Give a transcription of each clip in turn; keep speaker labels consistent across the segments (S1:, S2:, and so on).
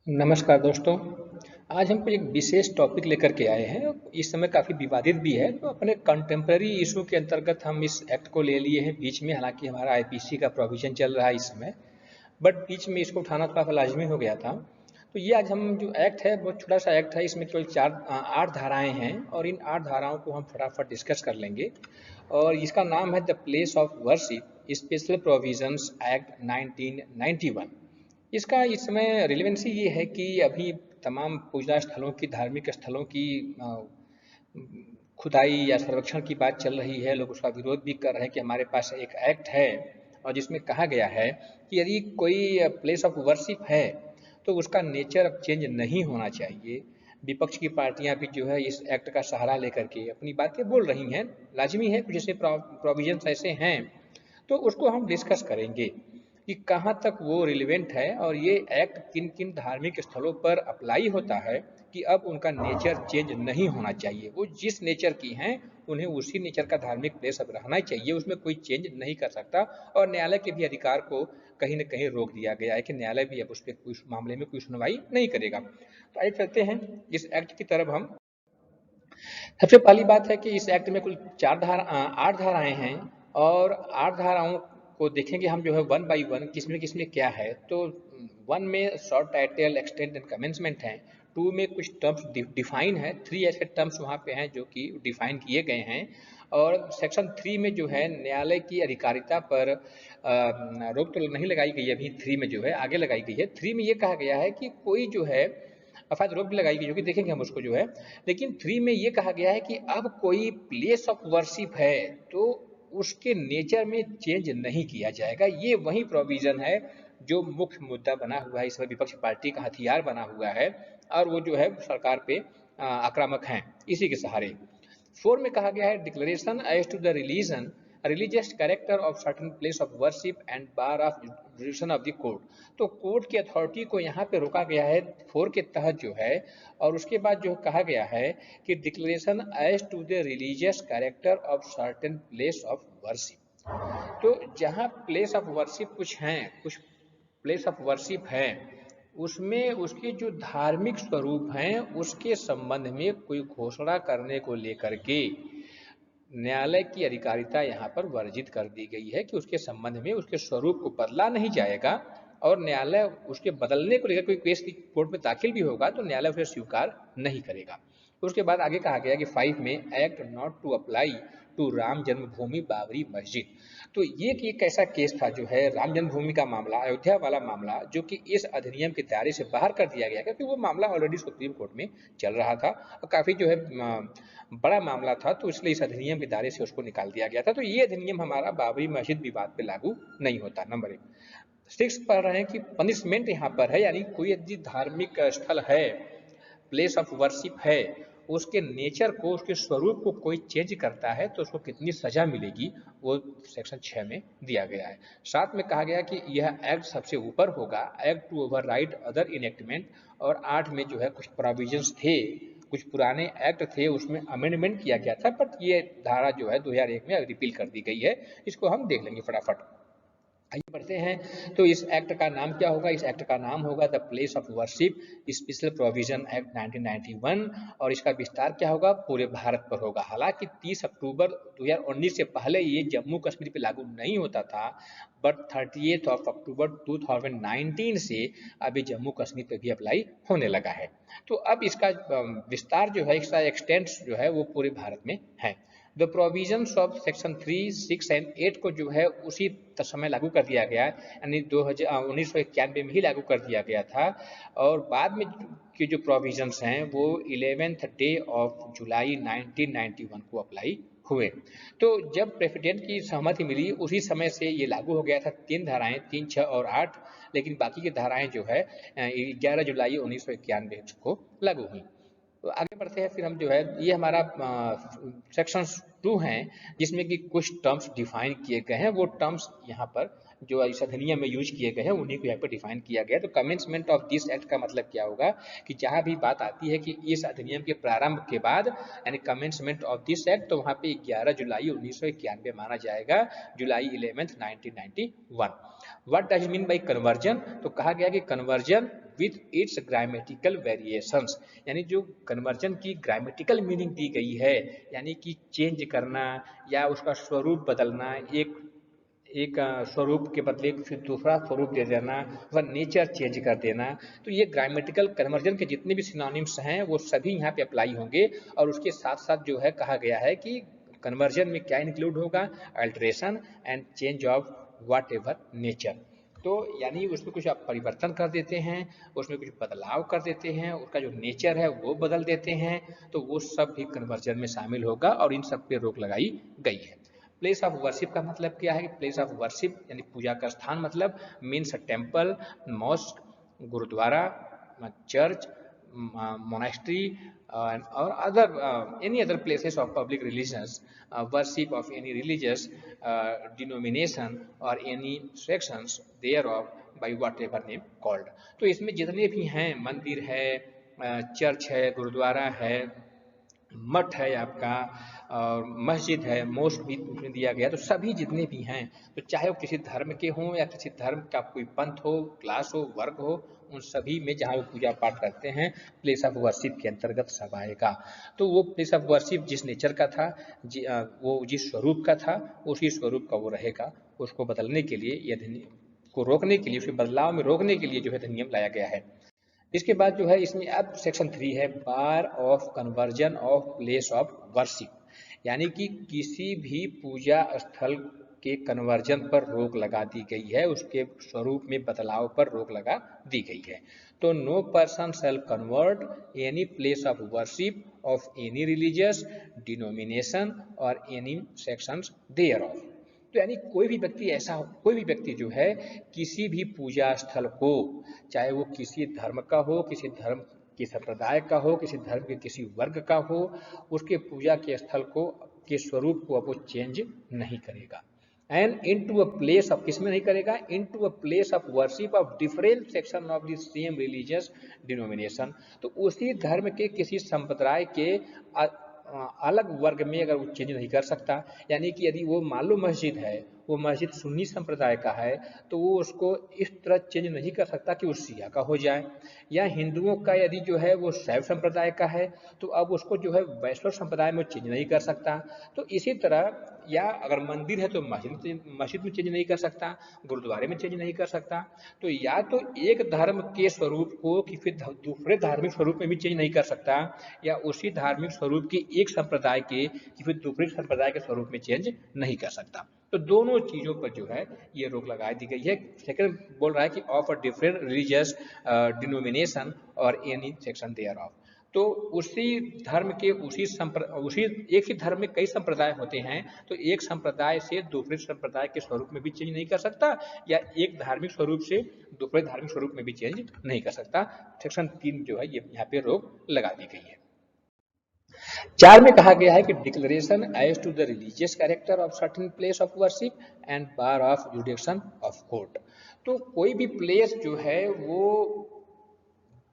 S1: नमस्कार दोस्तों। आज हम एक विशेष टॉपिक लेकर के आए हैं। इस समय काफ़ी विवादित भी है, तो अपने कंटेम्प्रेरी इशू के अंतर्गत हम इस एक्ट को ले लिए हैं बीच में। हालांकि हमारा आईपीसी का प्रोविजन चल रहा है इस समय, बट बीच में इसको उठाना थोड़ा लाजमी हो गया था। तो ये आज हम जो एक्ट है बहुत छोटा सा एक्ट है। इसमें केवल 8 धाराएं हैं और इन 8 धाराओं को हम फटाफट डिस्कस कर लेंगे। और इसका नाम है the place of worship special provisions act 1991। इसका इस समय रिलेवेंसी ये है कि अभी तमाम पूजा स्थलों की, धार्मिक स्थलों की खुदाई या सर्वेक्षण की बात चल रही है। लोग उसका विरोध भी कर रहे हैं कि हमारे पास एक एक्ट है और जिसमें कहा गया है कि यदि कोई प्लेस ऑफ वर्शिप है तो उसका नेचर अब चेंज नहीं होना चाहिए। विपक्ष की पार्टियां भी जो है इस एक्ट का सहारा लेकर के अपनी बातें बोल रही हैं। लाजमी है, कुछ ऐसे प्रोविजंस ऐसे हैं तो उसको हम डिस्कस करेंगे कि कहाँ तक वो रिलेवेंट है और ये एक्ट किन किन धार्मिक स्थलों पर अप्लाई होता है कि अब उनका नेचर चेंज नहीं होना चाहिए। वो जिस नेचर की हैं उन्हें उसी नेचर का धार्मिक प्लेस अब रहना चाहिए, उसमें कोई चेंज नहीं कर सकता। और न्यायालय के भी अधिकार को कहीं न कहीं रोक दिया गया है कि न्यायालय भी अब उस पर कुछ मामले में कोई सुनवाई नहीं करेगा। तो आइए चलते हैं इस एक्ट की तरफ। हम सबसे पहली बात है कि इस एक्ट में कुल 8 धाराएं हैं और 8 धाराओं को देखेंगे हम जो है वन बाई वन किसमें किसमें क्या है। तो वन में short title, extend and commencement है। टू में कुछ टर्म्स डिफाइन है, 3 ऐसे टर्म्स वहाँ पे हैं जो कि डिफाइन किए गए हैं। और सेक्शन 3 में जो है न्यायालय की अधिकारिता पर रोक तो नहीं लगाई गई है। अभी 3 में जो है आगे लगाई गई है। 3 में ये कहा गया है कि कोई जो है अर्थात रोक भी लगाई गई, जो कि देखेंगे हम उसको जो है। लेकिन 3 में ये कहा गया है कि अब कोई प्लेस ऑफ वर्शिप है तो उसके नेचर में चेंज नहीं किया जाएगा। ये वही प्रोविजन है जो मुख्य मुद्दा बना हुआ है, इस समय विपक्ष पार्टी का हथियार बना हुआ है और वो जो है सरकार पे आक्रामक हैं इसी के सहारे। 4 में कहा गया है declaration as to the religion religious character of certain place of worship and bar of jurisdiction of the court. तो कोर्ट की अथॉरिटी को यहाँ पे रोका गया है 4 के तहत जो है। और उसके बाद जो कहा गया है कि declaration as to the religious character of certain place of worship. तो जहाँ प्लेस ऑफ वर्शिप कुछ हैं, कुछ प्लेस ऑफ वर्शिप है, उसमें उसके जो धार्मिक स्वरूप हैं उसके संबंध में कोई घोषणा करने को लेकर के न्यायालय की अधिकारिता यहाँ पर वर्जित कर दी गई है कि उसके संबंध में उसके स्वरूप को बदला नहीं जाएगा। और न्यायालय उसके बदलने को लेकर कोई केस कोर्ट में दाखिल भी होगा तो न्यायालय उसे स्वीकार नहीं करेगा। उसके बाद आगे कहा गया कि 5 में act not to apply to Ram Janmabhoomi Babri मस्जिद। तो ये कि एक ऐसा केस था जो है राम जन्मभूमि का मामला, अयोध्या वाला मामला, जो कि इस अधिनियम के दायरे से बाहर कर दिया गया क्योंकि वो मामला ऑलरेडी सुप्रीम कोर्ट में चल रहा था और काफ़ी जो है बड़ा मामला था, तो इसलिए इस अधिनियम के दायरे से उसको निकाल दिया गया था। तो ये अधिनियम हमारा बाबरी मस्जिद विवाद पे लागू नहीं होता। नंबर 1। 6 पढ़ रहे हैं कि पनिशमेंट यहाँ पर है, यानी कोई यदि धार्मिक स्थल है, प्लेस ऑफ वर्शिप है, उसके नेचर को, उसके स्वरूप को कोई चेंज करता है तो उसको कितनी सजा मिलेगी वो सेक्शन 6 में दिया गया है। 7 में कहा गया कि यह एक्ट सबसे ऊपर होगा, act to override other enactment. और 8 में जो है कुछ प्रोविजंस थे, कुछ पुराने एक्ट थे उसमें अमेंडमेंट किया गया था, बट ये धारा जो है 2001 में रिपील कर दी गई है। इसको हम देख लेंगे फटाफट। आइए बढ़ते हैं। तो इस एक्ट का नाम क्या होगा? इस एक्ट का नाम होगा the place of worship special provision act 1991। और इसका विस्तार क्या होगा? पूरे भारत पर होगा। हालांकि 30 अक्टूबर 2019 से पहले ये जम्मू कश्मीर पे लागू नहीं होता था, बट 30 अक्टूबर 2019 से अभी जम्मू कश्मीर पे भी अप्लाई होने लगा है। तो अब इसका विस्तार जो है, इसका एक्सटेंस जो है वो पूरे भारत में है। The provisions of section 3, 6 and 8 को जो है उसी समय लागू कर दिया गया है, यानी 1991 में ही लागू कर दिया गया था। और बाद में के जो प्रोविजंस हैं वो 11th डे ऑफ जुलाई 1991 को अप्लाई हुए। तो जब प्रेसिडेंट की सहमति मिली उसी समय से ये लागू हो गया था। 3 धाराएं, 3, 6 और 8, लेकिन बाकी की धाराएं जो है 11 जुलाई 1991 को लागू हुई। तो आगे बढ़ते हैं। फिर हम जो है ये हमारा सेक्शन 2 हैं जिसमें कि कुछ टर्म्स डिफाइन किए गए हैं। वो टर्म्स यहाँ पर जो इस अधिनियम में यूज किए गए हैं उन्हीं को यहाँ पर डिफाइन किया गया है। तो कमेंसमेंट ऑफ दिस एक्ट का मतलब क्या होगा कि जहाँ भी बात आती है कि इस अधिनियम के प्रारंभ के बाद, यानी कमेंसमेंट ऑफ दिस एक्ट, तो वहाँ पे 11 जुलाई 1991 माना जाएगा, जुलाई 11th 1991। What does mean by conversion, तो कहा गया कि conversion with its grammatical variations, यानी जो कन्वर्जन की ग्रामेटिकल मीनिंग दी गई है, यानी कि चेंज करना या उसका स्वरूप बदलना, एक स्वरूप के बदले फिर दूसरा स्वरूप दे देना, वह नेचर चेंज कर देना। तो ये ग्रामेटिकल कन्वर्जन के जितने भी सिनोनिम्स हैं वो सभी यहाँ पे अप्लाई होंगे। और उसके साथ साथ जो है कहा गया है कि कन्वर्जन में क्या इंक्लूड होगा, alteration and change of what ever nature. तो यानी उसमें कुछ आप परिवर्तन कर देते हैं, उसमें कुछ बदलाव कर देते हैं, उसका जो नेचर है वो बदल देते हैं, तो वो सब भी कन्वर्जन में शामिल होगा और इन सब पे रोक लगाई गई है। प्लेस ऑफ वर्शिप का मतलब क्या है? प्लेस ऑफ वर्शिप यानी पूजा का स्थान, मतलब means temple, mosque, gurdwara, church, monastery और other any other places of public religions, worship of any religious denomination और any sections thereof by whatever name called. तो इसमें जितने भी हैं, मंदिर है, चर्च है, गुरुद्वारा है, मठ है आपका, और मस्जिद है, मोस्क भी उसमें दिया गया, तो सभी जितने भी हैं, तो चाहे वो किसी धर्म के हों या किसी धर्म का कोई पंथ हो, क्लास हो, वर्ग हो, उन सभी में जहाँ वो पूजा पाठ करते हैं प्लेस ऑफ वर्शिप के अंतर्गत सब आएगा। तो वो प्लेस ऑफ वर्शिप जिस नेचर का था, वो जिस स्वरूप का था, उसी स्वरूप का वो रहेगा। उसको बदलने के लिए या को रोकने के लिए, उसके बदलाव में रोकने के लिए जो है अधिनियम लाया गया है। इसके बाद जो है इसमें अब सेक्शन 3 है, bar of conversion of place of worship, यानी कि किसी भी पूजा स्थल के कन्वर्जन पर रोक लगा दी गई है, उसके स्वरूप में बदलाव पर रोक लगा दी गई है। तो no person shall convert any place of worship of any religious denomination और एनी सेक्शंस देयर ऑफ। तो यानी कोई भी व्यक्ति जो है किसी भी पूजा स्थल को, चाहे वो किसी धर्म का हो, किसी धर्म के संप्रदाय का हो, किसी धर्म के किसी वर्ग का हो, उसके पूजा के स्थल को के स्वरूप को अब वो चेंज नहीं करेगा। And into a place of, किसमें नहीं करेगा, into a place of worship of different section of the same religious denomination. तो उसी धर्म के किसी संप्रदाय के अलग वर्ग में अगर वो चेंज नहीं कर सकता, यानी कि यदि वो मान लो मस्जिद है, वो मस्जिद सुन्नी संप्रदाय का है, तो वो उसको इस तरह चेंज नहीं कर सकता कि वो शिया का हो जाए। या हिंदुओं का यदि जो है वो शैव संप्रदाय का है, तो अब उसको जो है वैष्णव संप्रदाय में चेंज नहीं कर सकता। तो इसी तरह, या अगर मंदिर है तो मस्जिद में चेंज नहीं कर सकता, गुरुद्वारे में चेंज नहीं कर सकता। तो या तो एक धर्म के स्वरूप को कि फिर दूसरे धार्मिक स्वरूप में भी चेंज नहीं कर सकता, या उसी धार्मिक स्वरूप के एक संप्रदाय के कि फिर दूसरे संप्रदाय के स्वरूप में चेंज नहीं कर सकता। तो दोनों चीजों पर जो है ये रोक लगा दी गई है। सेकंड बोल रहा है कि of a different religious denomination और एनी सेक्शन देयर ऑफ। तो उसी धर्म के उसी एक ही धर्म में कई संप्रदाय होते हैं, तो एक संप्रदाय से दूसरे संप्रदाय के स्वरूप में भी चेंज नहीं कर सकता, या एक धार्मिक स्वरूप से दूसरे धार्मिक स्वरूप में भी चेंज नहीं कर सकता। सेक्शन 3 जो है ये यहाँ पे रोक लगा दी गई है। 4 में कहा गया है कि declaration as to the religious character of certain place of worship and bar of jurisdiction of court. तो कोई भी प्लेस जो है वो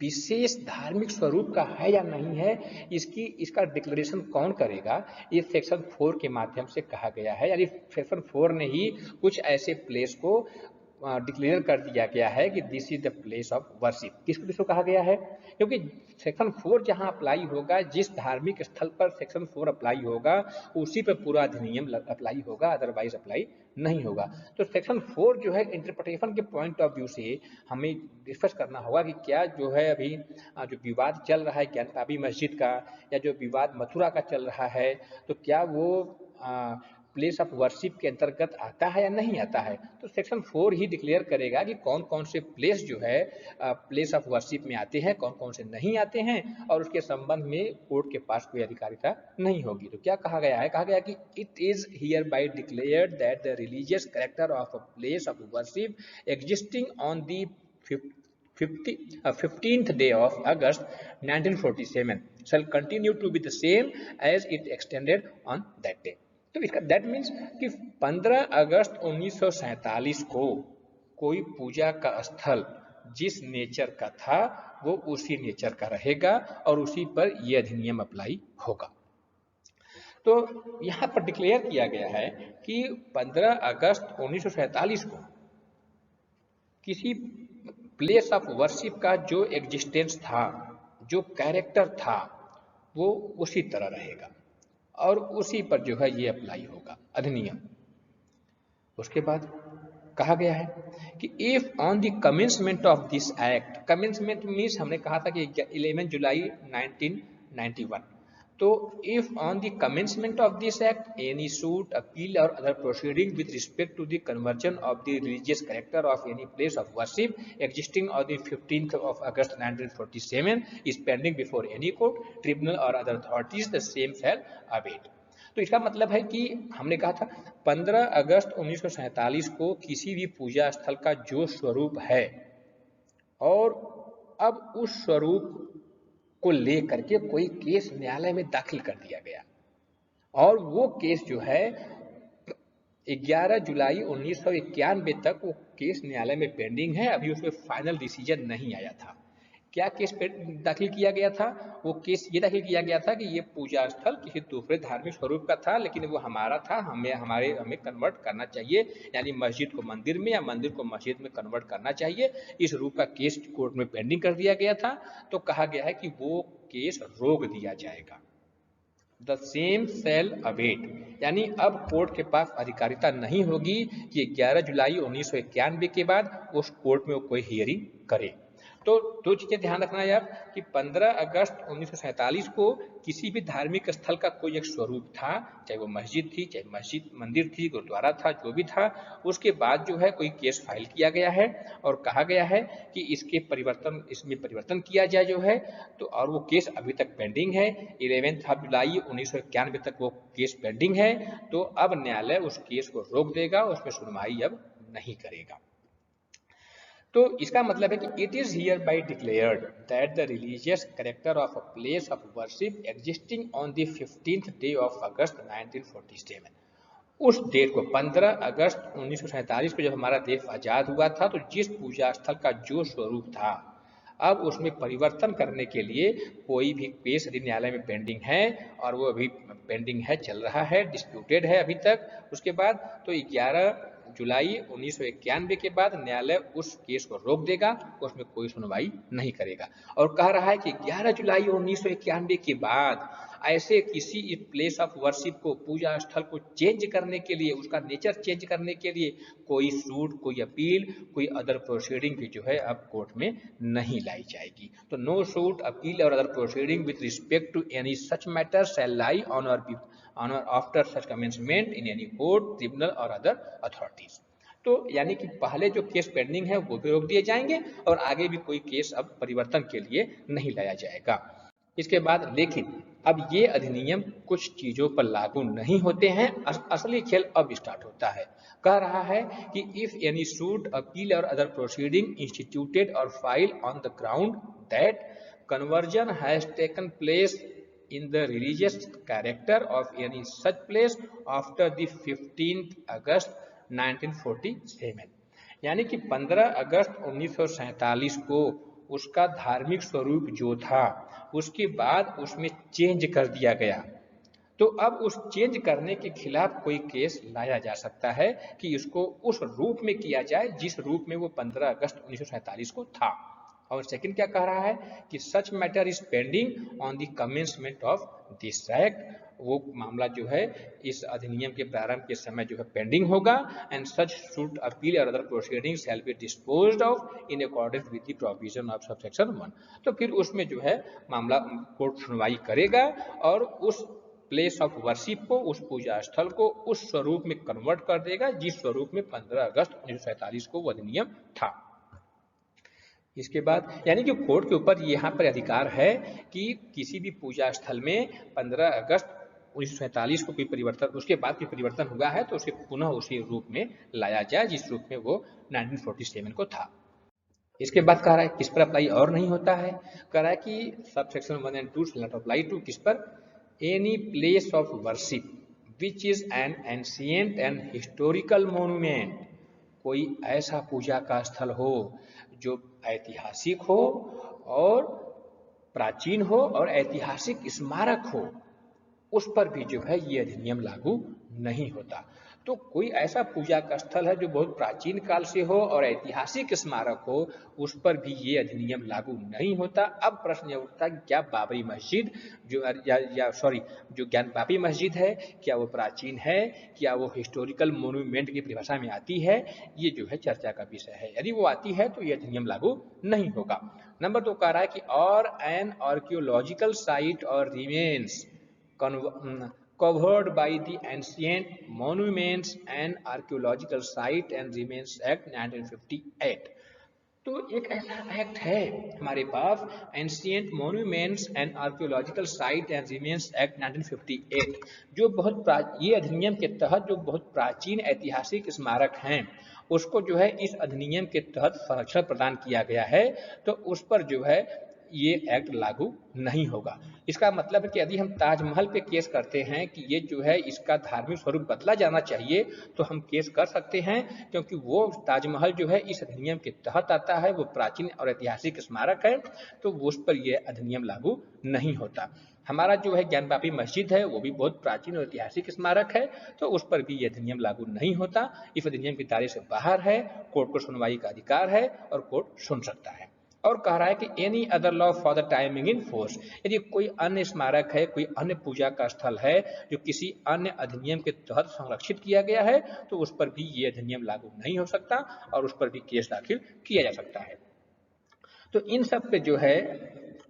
S1: विशेष धार्मिक स्वरूप का है या नहीं है, इसका डिक्लेरेशन कौन करेगा, ये सेक्शन 4 के माध्यम से कहा गया है। यानी सेक्शन 4 ने ही कुछ ऐसे प्लेस को डिक्लेयर कर दिया गया है कि this is the place of worship. किसको कहा गया है? क्योंकि सेक्शन 4 जहां अप्लाई होगा, जिस धार्मिक स्थल पर सेक्शन 4 अप्लाई होगा, उसी पर पूरा अधिनियम अप्लाई होगा, अदरवाइज अप्लाई नहीं होगा। तो सेक्शन 4 जो है इंटरप्रिटेशन के पॉइंट ऑफ व्यू से हमें डिस्कस करना होगा कि क्या जो है अभी जो विवाद चल रहा है ज्ञानताबी मस्जिद का, या जो विवाद मथुरा का चल रहा है, तो क्या वो प्लेस ऑफ वर्शिप के अंतर्गत आता है या नहीं आता है। तो सेक्शन 4 ही डिक्लेयर करेगा कि कौन कौन से प्लेस जो है प्लेस ऑफ वर्शिप में आते हैं, कौन कौन से नहीं आते हैं, और उसके संबंध में कोर्ट के पास कोई अधिकारिता नहीं होगी। तो क्या कहा गया है? कहा गया कि it is here by declared that the religious character of a place of worship existing on the 15th day of August 1947 shall continue to be the same as it extended on that day। तो इसका that means कि 15 August 1947 को कोई पूजा का स्थल जिस nature का था वो उसी नेचर का रहेगा और उसी पर यह अधिनियम अप्लाई होगा। तो यहाँ पर डिक्लेयर किया गया है कि 15 अगस्त 1947 को किसी प्लेस ऑफ वर्शिप का जो एग्जिस्टेंस था, जो कैरेक्टर था, वो उसी तरह रहेगा और उसी पर जो है ये अप्लाई होगा अधिनियम। उसके बाद कहा गया है कि if on the commencement of this act, commencement means हमने कहा था कि 11 जुलाई 1991, तो if on the commencement of this act any suit appeal और other proceeding with respect to the conversion of the religious character of any place of worship existing on the 15th of August 1947 is pending before any court, tribunal or other authorities, the same shall await। तो इसका मतलब है कि हमने कहा था 15 August 1947 को किसी भी पूजा स्थल का जो स्वरूप है और अब उस स्वरूप को लेकर के कोई केस न्यायालय में दाखिल कर दिया गया और वो केस जो है 11 जुलाई 1991 तक वो केस न्यायालय में पेंडिंग है, अभी उसमें फाइनल डिसीजन नहीं आया था। क्या केस दाखिल किया गया था? वो केस ये दाखिल किया गया था कि ये पूजा स्थल किसी दूसरे धार्मिक स्वरूप का था, लेकिन वो हमारा था, हमें कन्वर्ट करना चाहिए, यानी मस्जिद को मंदिर में या मंदिर को मस्जिद में कन्वर्ट करना चाहिए। इस रूप का केस कोर्ट में पेंडिंग कर दिया गया था। तो कहा गया है कि वो केस रोक दिया जाएगा, द सेम सेल अवेट, यानी अब कोर्ट के पास अधिकारिता नहीं होगी कि 11 जुलाई 1991 के बाद उस कोर्ट में वो कोई हियरिंग करे। तो दो चीजें ध्यान रखना है आप कि 15 अगस्त 1947 को किसी भी धार्मिक स्थल का कोई एक स्वरूप था, चाहे वो मस्जिद थी, चाहे मस्जिद मंदिर थी, गुरुद्वारा था, जो भी था, उसके बाद जो है कोई केस फाइल किया गया है और कहा गया है कि इसमें परिवर्तन किया जाए जो है, तो और वो केस अभी तक पेंडिंग है। 11 जुलाई 1991 तक वो केस पेंडिंग है। तो अब न्यायालय उस केस को रोक देगा, उसमें सुनवाई अब नहीं करेगा। तो इसका मतलब है कि it is here by declared that the religious character of a place of worship existing on the 15th day of August 1947, उस डेट को 15 अगस्त 1947 को जब हमारा देश आजाद हुआ था, तो जिस पूजा स्थल का जो स्वरूप था, अब उसमें परिवर्तन करने के लिए कोई भी केस न्यायालय में पेंडिंग है और वो अभी पेंडिंग है, चल रहा है, डिस्प्यूटेड है अभी तक। उसके बाद तो 11 जुलाई 1991 के बाद न्यायालय उस केस को रोक देगा, उसमें कोई सुनवाई नहीं करेगा। और कह रहा है कि 11 जुलाई 1991 के बाद ऐसे किसी प्लेस ऑफ वर्शिप को, पूजा स्थल को चेंज करने के लिए, उसका नेचर चेंज करने के लिए कोई सूट, कोई अपील, कोई अदर प्रोसीडिंग भी जो है अब कोर्ट में नहीं लाई जाएगी। तो नो सूट, अपील और other proceeding with respect to any such matter shall lie on और after such commencement in any court, tribunal और अदर अथॉरिटीज। तो यानी कि पहले जो केस पेंडिंग है वो भी रोक दिए जाएंगे और आगे भी कोई केस अब परिवर्तन के लिए नहीं लाया जाएगा। इसके बाद लेकिन अब ये अधिनियम कुछ चीजों पर लागू नहीं होते हैं। असली खेल अब स्टार्ट होता है। कह रहा है कि इफ एनी सूट, अपील और अदर प्रोसीडिंग इंस्टीट्यूटेड और file on the ground that conversion has taken place in the religious character of any such place after the 15th August 1947, यानी कि 15 अगस्त 1947 को उसका धार्मिक स्वरूप जो था उसके बाद उसमें चेंज कर दिया गया, तो अब उस चेंज करने के खिलाफ कोई केस लाया जा सकता है कि इसको उस रूप में किया जाए जिस रूप में वो 15 अगस्त 1947 को था। और सेकंड क्या कह रहा है कि सच matter is pending on the commencement of this act, वो मामला जो है इस अधिनियम के प्रारंभ के समय जो है पेंडिंग होगा। एंड सच सूट, अपील और other proceedings shall be disposed of in accordance with the provision of subsection 1। तो फिर उसमें जो है मामला कोर्ट सुनवाई करेगा और उस प्लेस ऑफ वर्शिप को, उस पूजा स्थल को उस स्वरूप में कन्वर्ट कर देगा जिस स्वरूप में 15 अगस्त 1947 को वो अधिनियम था। इसके बाद यानी कि कोर्ट के ऊपर यहाँ पर अधिकार है कि किसी भी पूजा स्थल में 15 अगस्त 1947 को कोई परिवर्तन, उसके बाद कोई परिवर्तन हुआ है तो उसे पुनः उसी रूप में लाया जाए जिस रूप में वो 1947 को था। इसके बाद कह रहा है किस पर अप्लाई और नहीं होता है, कह रहा है कि subsection 1 and 2 shall not apply to किस पर, any place of worship which is an ancient and historical monument, कोई ऐसा पूजा का स्थल हो जो ऐतिहासिक हो और प्राचीन हो और ऐतिहासिक स्मारक हो, उस पर भी जो है ये अधिनियम लागू नहीं होता। तो कोई ऐसा पूजा का स्थल है जो बहुत प्राचीन काल से हो और ऐतिहासिक स्मारक हो, उस पर भी ये अधिनियम लागू नहीं होता। अब प्रश्न यह उठता है कि क्या बाबरी मस्जिद जो ज्ञानवापी मस्जिद है, क्या वो प्राचीन है, क्या वो हिस्टोरिकल मोन्यूमेंट की परिभाषा में आती है? ये जो है चर्चा का विषय है। यदि वो आती है तो ये अधिनियम लागू नहीं होगा। नंबर 2 कह रहा है कि और एन आर्कियोलॉजिकल साइट और remains covered by the Ancient Monuments and Archaeological Site and Remains Act 1958। तो एक ऐसा एक्ट है हमारे पास, ancient monuments and archaeological site and remains act 1958, जो ये अधिनियम के तहत जो बहुत प्राचीन ऐतिहासिक स्मारक हैं उसको जो है इस अधिनियम के तहत संरक्षण प्रदान किया गया है, तो उस पर जो है ये एक्ट लागू नहीं होगा। इसका मतलब है कि यदि हम ताजमहल पे केस करते हैं कि ये जो है इसका धार्मिक स्वरूप बदला जाना चाहिए, तो हम केस कर सकते हैं, क्योंकि वो ताजमहल जो है इस अधिनियम के तहत आता है, वो प्राचीन और ऐतिहासिक स्मारक है, तो उस पर यह अधिनियम लागू नहीं होता। हमारा जो है ज्ञानवापी मस्जिद है वो भी बहुत प्राचीन और ऐतिहासिक स्मारक है, तो उस पर भी यह अधिनियम लागू नहीं होता। इस अधिनियम की दायरे से बाहर है, कोर्ट को सुनवाई का अधिकार है और कोर्ट सुन सकता है। और कह रहा है कि any other law for the timing in force, यदि कोई अन्य स्मारक है, कोई अन्य पूजा का स्थल है जो किसी अन्य अधिनियम के तहत संरक्षित किया गया है, तो उस पर भी ये अधिनियम लागू नहीं हो सकता और उस पर भी केस दाखिल किया जा सकता है। तो इन सब पे जो है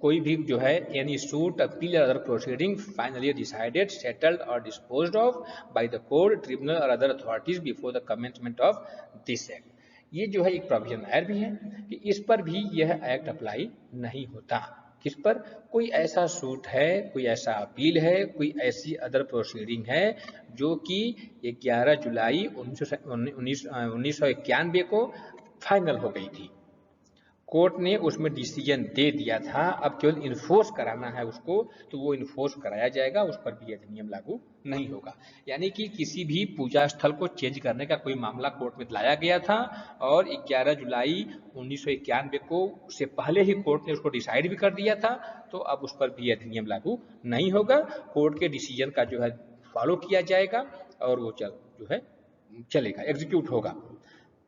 S1: कोई भी जो है एनी सूट अपील और other proceeding finally decided settled और disposed of by the court tribunal और other authorities before the commencement of this act, ये जो है एक प्रोविजन ऐड भी है कि इस पर भी यह एक्ट अप्लाई नहीं होता। किस पर? कोई ऐसा सूट है, कोई ऐसा अपील है, कोई ऐसी अदर प्रोसीडिंग है जो कि 11 जुलाई 1991 को फाइनल हो गई थी। कोर्ट ने उसमें डिसीजन दे दिया था, अब केवल इन्फोर्स कराना है उसको, तो वो इन्फोर्स कराया जाएगा, उस पर भी अधिनियम लागू नहीं होगा। यानी कि किसी भी पूजा स्थल को चेंज करने का कोई मामला कोर्ट में लाया गया था और 11 जुलाई 1991 को से पहले ही कोर्ट ने उसको डिसाइड भी कर दिया था, तो अब उस पर भी अधिनियम लागू नहीं होगा। कोर्ट के डिसीजन का जो है फॉलो किया जाएगा और वो जो है चलेगा, एग्जीक्यूट होगा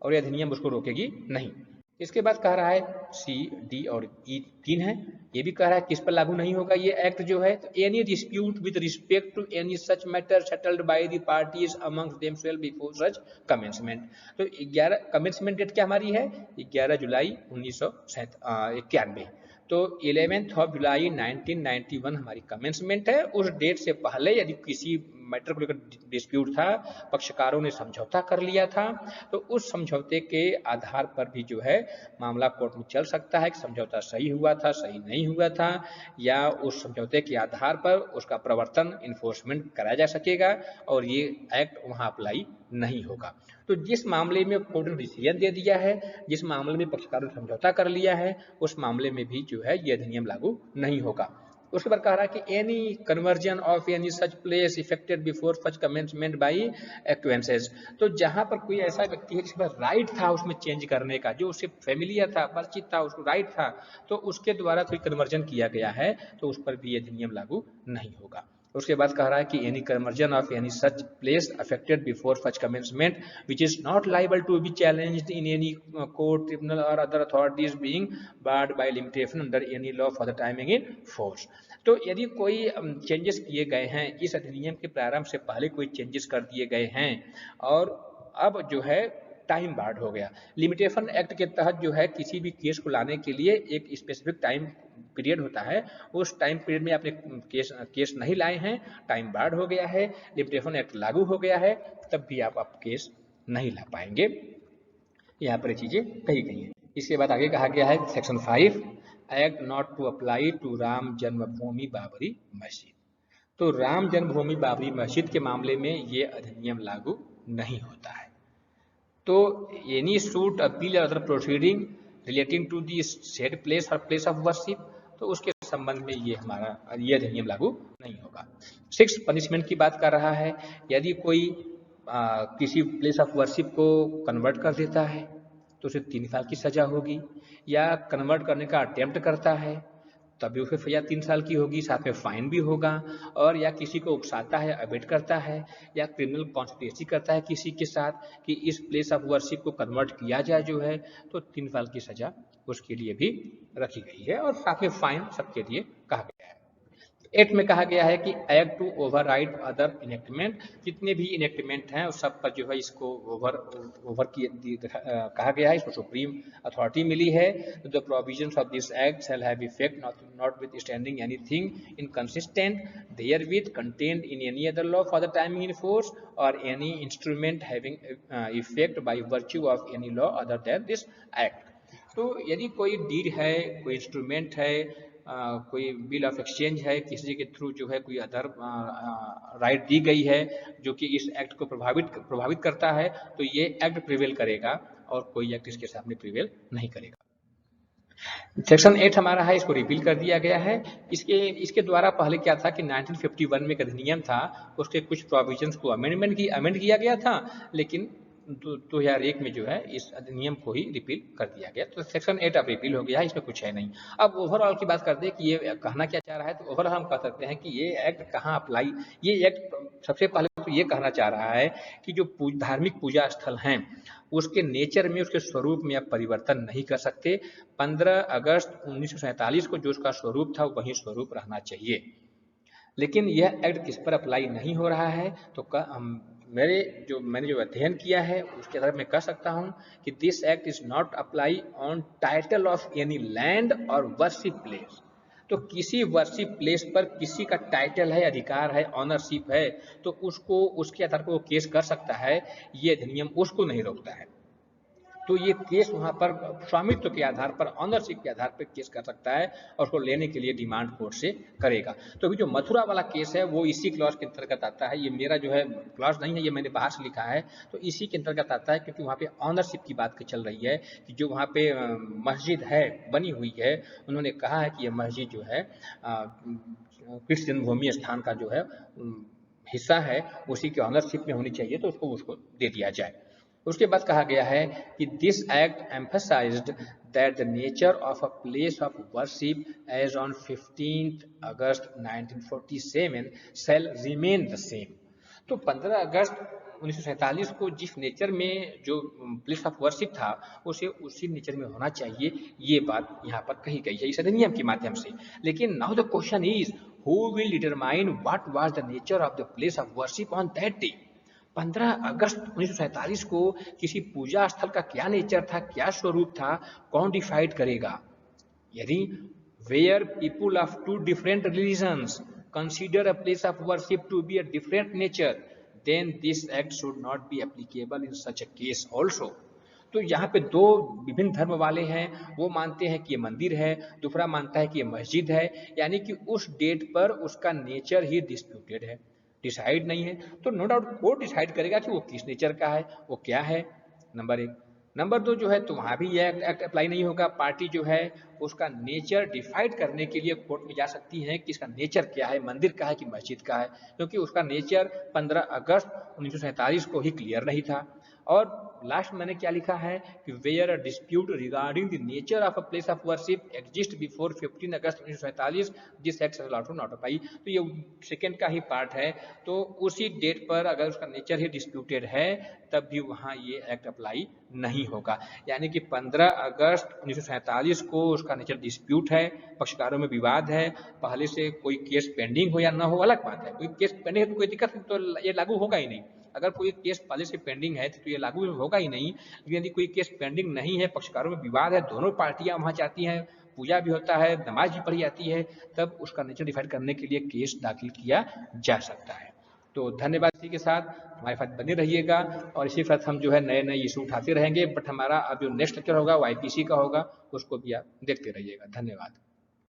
S1: और ये अधिनियम उसको रोकेगी नहीं। इसके बाद कह रहा है सी, डी और ई 3 है, ये भी कह रहा है किस पर लागू नहीं होगा ये एक्ट जो है, तो any dispute with respect to any such matter settled by the parties amongst themselves before such commencement. तो 11 कमेंसमेंट डेट क्या हमारी है? 11 जुलाई 1991। तो 11 जुलाई 1991 हमारी कमेंसमेंट है। उस डेट से पहले यदि किसी मैटर को लेकर डिस्प्यूट था, पक्षकारों ने समझौता कर लिया था, तो उस समझौते के आधार पर भी जो है मामला कोर्ट में चल सकता है कि समझौता सही हुआ था, सही नहीं हुआ था, या उस समझौते के आधार पर उसका प्रवर्तन इन्फोर्समेंट कराया जा सकेगा और ये एक्ट वहाँ अप्लाई नहीं होगा। तो जिस मामले में कोर्ट ने डिसीजन दे दिया है, जिस मामले में पक्षकारों ने समझौता कर लिया है, उस मामले में भी जो है ये अधिनियम लागू नहीं होगा। उसके बाद कह रहा है कि any conversion of any such place effected before such commencement by acquiescence, तो जहां पर कोई ऐसा व्यक्ति है जिसके पास राइट था उसमें चेंज करने का, जो उससे फेमिलियर था, परिचित था, उसको राइट था, तो उसके द्वारा कोई कन्वर्जन किया गया है, तो उस पर भी ये अधिनियम लागू नहीं होगा। उसके बाद कह रहा है कि any conversion of any such place affected before such commencement which is not liable to be challenged in any court tribunal और other authorities being barred by limitation under any law for the timing in force. तो यदि कोई changes किए गए हैं, इस अधिनियम के प्रारंभ से पहले कोई चेंजेस कर दिए गए हैं और अब जो है टाइम बार्ड हो गया। लिमिटेशन एक्ट के तहत जो है किसी भी केस को लाने के लिए एक स्पेसिफिक टाइम पीरियड होता है, उस टाइम पीरियड में आपने केस नहीं लाए हैं, टाइम बार्ड हो गया है, लिमिटेशन एक्ट लागू हो गया है, तब भी आप केस नहीं ला पाएंगे। यहाँ पर चीजें कही गई हैं। इसके बाद आगे कहा गया है section 5 act not to apply to Ram Janmabhoomi Babri मस्जिद। तो राम जन्मभूमि बाबरी मस्जिद के मामले में ये अधिनियम लागू नहीं होता है। तो एनी सूट अपील और other proceeding relating to the said place or place of worship, तो उसके संबंध में ये अधिनियम लागू नहीं होगा। 6 पनिशमेंट की बात कर रहा है, यदि कोई किसी प्लेस ऑफ वर्शिप को कन्वर्ट कर देता है तो उसे 3 साल की सजा होगी, या कन्वर्ट करने का अटेम्प्ट करता है तभी फिर सजा 3 साल की होगी, साथ में फाइन भी होगा। और या किसी को उकसाता है, अबेट करता है, या क्रिमिनल कॉन्स्पिरेसी करता है किसी के साथ कि इस प्लेस ऑफ वर्शिप को कन्वर्ट किया जाए जो है, तो 3 साल की सजा उसके लिए भी रखी गई है और साथ में फाइन सबके लिए कहा गया है। 8 में कहा गया है कि act to override other enactment, जितने भी इनेक्टमेंट हैं उस सब पर जो है इसको ओवर कहा गया है, इसको सुप्रीम अथॉरिटी मिली है। The provisions of this act shall have effect notwithstanding anything inconsistent therewith contained in any other law for the timing in force और any instrument having effect by virtue of any law other than this act. तो यदि कोई deed है, कोई instrument है, कोई bill of exchange है, किसी के थ्रू जो है कोई अदर राइट दी गई है जो कि इस एक्ट को प्रभावित करता है, तो ये एक्ट प्रिवेल करेगा और कोई एक्ट इसके सामने प्रिवेल नहीं करेगा। सेक्शन 8 हमारा है, इसको रिपील कर दिया गया है। इसके द्वारा पहले क्या था कि 1951 में एक अधिनियम था, उसके कुछ प्रोविजंस को अमेंड किया गया था, लेकिन 2001 में जो है इस अधिनियम को ही रिपील कर दिया गया। तो सेक्शन 8 अब रिपील हो गया है, इसमें कुछ है नहीं। अब ओवरऑल की बात करते हैं कि ये कहना क्या चाह रहा है, तो ओवरऑल हम कह सकते हैं कि ये एक्ट कहाँ अप्लाई, ये एक्ट सबसे पहले तो ये कहना चाह रहा है कि जो धार्मिक पूजा स्थल हैं उसके नेचर में, उसके स्वरूप में आप परिवर्तन नहीं कर सकते। 15 अगस्त 1947 को जो उसका स्वरूप था वही स्वरूप रहना चाहिए। लेकिन यह एक्ट किस पर अप्लाई नहीं हो रहा है, तो मैंने जो अध्ययन किया है उसके आधार मैं कह सकता हूं कि this act is not apply on title of any land और वर्शिप प्लेस। तो किसी वर्शिप प्लेस पर किसी का टाइटल है, अधिकार है, ऑनरशिप है, तो उसको उसके आधार पर वो केस कर सकता है, ये अधिनियम उसको नहीं रोकता है। तो ये केस वहां पर स्वामित्व के आधार पर, ऑनरशिप के आधार पर केस कर सकता है और उसको लेने के लिए डिमांड कोर्ट से करेगा। तो अभी जो मथुरा वाला केस है वो इसी क्लॉज के अंतर्गत आता है। ये मेरा जो है क्लॉज नहीं है, ये मैंने बाहर से लिखा है, तो इसी के अंतर्गत आता है, क्योंकि वहाँ पे ऑनरशिप की बात चल रही है कि जो वहाँ पे मस्जिद है बनी हुई है, उन्होंने कहा है कि ये मस्जिद जो है कृष्ण जन्मभूमि स्थान का जो है हिस्सा है, उसी के ऑनरशिप में होनी चाहिए, तो उसको दे दिया जाए। उसके बाद कहा गया है कि this act emphasised that the nature of a place of worship as on 15 August 1947 shall remain the same. तो 15 अगस्त 1947 को जिस नेचर में जो प्लेस ऑफ वर्शिप था उसे उसी नेचर में होना चाहिए, ये बात यहाँ पर कही गई है इस अधिनियम के माध्यम से। लेकिन now the question is, who will determine what was the nature of the place of worship on that day. 15 August 1947 को किसी पूजा स्थल का क्या नेचर था, क्या स्वरूप था, कौन डिसाइड करेगा? यदि where people of two different religions consider a place of worship to be a different nature, then this act should not be applicable in such a case also. तो यहाँ पे दो विभिन्न धर्म वाले हैं, वो मानते हैं कि ये मंदिर है, दूसरा मानता है कि ये मस्जिद है, यानी कि उस डेट पर उसका नेचर ही डिस्प्यूटेड है, डिसाइड नहीं है। तो नो डाउट कोर्ट डिसाइड करेगा कि वो किस नेचर का है, वो क्या है, नंबर 1। नंबर 2 जो है, तो वहाँ भी ये एक्ट अप्लाई नहीं होगा। पार्टी जो है उसका नेचर डिसाइड करने के लिए कोर्ट में जा सकती है कि इसका नेचर क्या है, मंदिर का है कि मस्जिद का है, क्योंकि उसका नेचर 15 अगस्त 1947 को ही क्लियर नहीं था। और लास्ट मैंने क्या लिखा है कि where a dispute regarding the nature of a place of worship exist before 15 August 1947 this act shall also not apply. तो ये सेकंड का ही पार्ट है, तो उसी डेट पर अगर उसका नेचर ही डिस्प्यूटेड है तब भी वहाँ ये एक्ट अप्लाई नहीं होगा। यानी कि 15 अगस्त 1947 को उसका नेचर डिस्प्यूट है, पक्षकारों में विवाद है, पहले से कोई केस पेंडिंग हो या ना हो अलग बात है। कोई केस पेंडिंग है तो कोई दिक्कत, तो ये लागू होगा ही नहीं। अगर कोई केस पहले से पेंडिंग है तो ये लागू होगा ही नहीं। लेकिन यदि कोई केस पेंडिंग नहीं है, पक्षकारों में विवाद है, दोनों पार्टियां वहां जाती हैं, पूजा भी होता है, नमाज भी पढ़ी जाती है, तब उसका नेचर डिसाइड करने के लिए केस दाखिल किया जा सकता है। तो धन्यवाद। इसी के साथ हमारे साथ बने रहिएगा और इसी के साथ हम जो है नए नए इशू उठाते रहेंगे। बट हमारा अब जो नेक्स्ट लेक्चर होगा वो IPC का होगा, उसको भी आप देखते रहिएगा। धन्यवाद।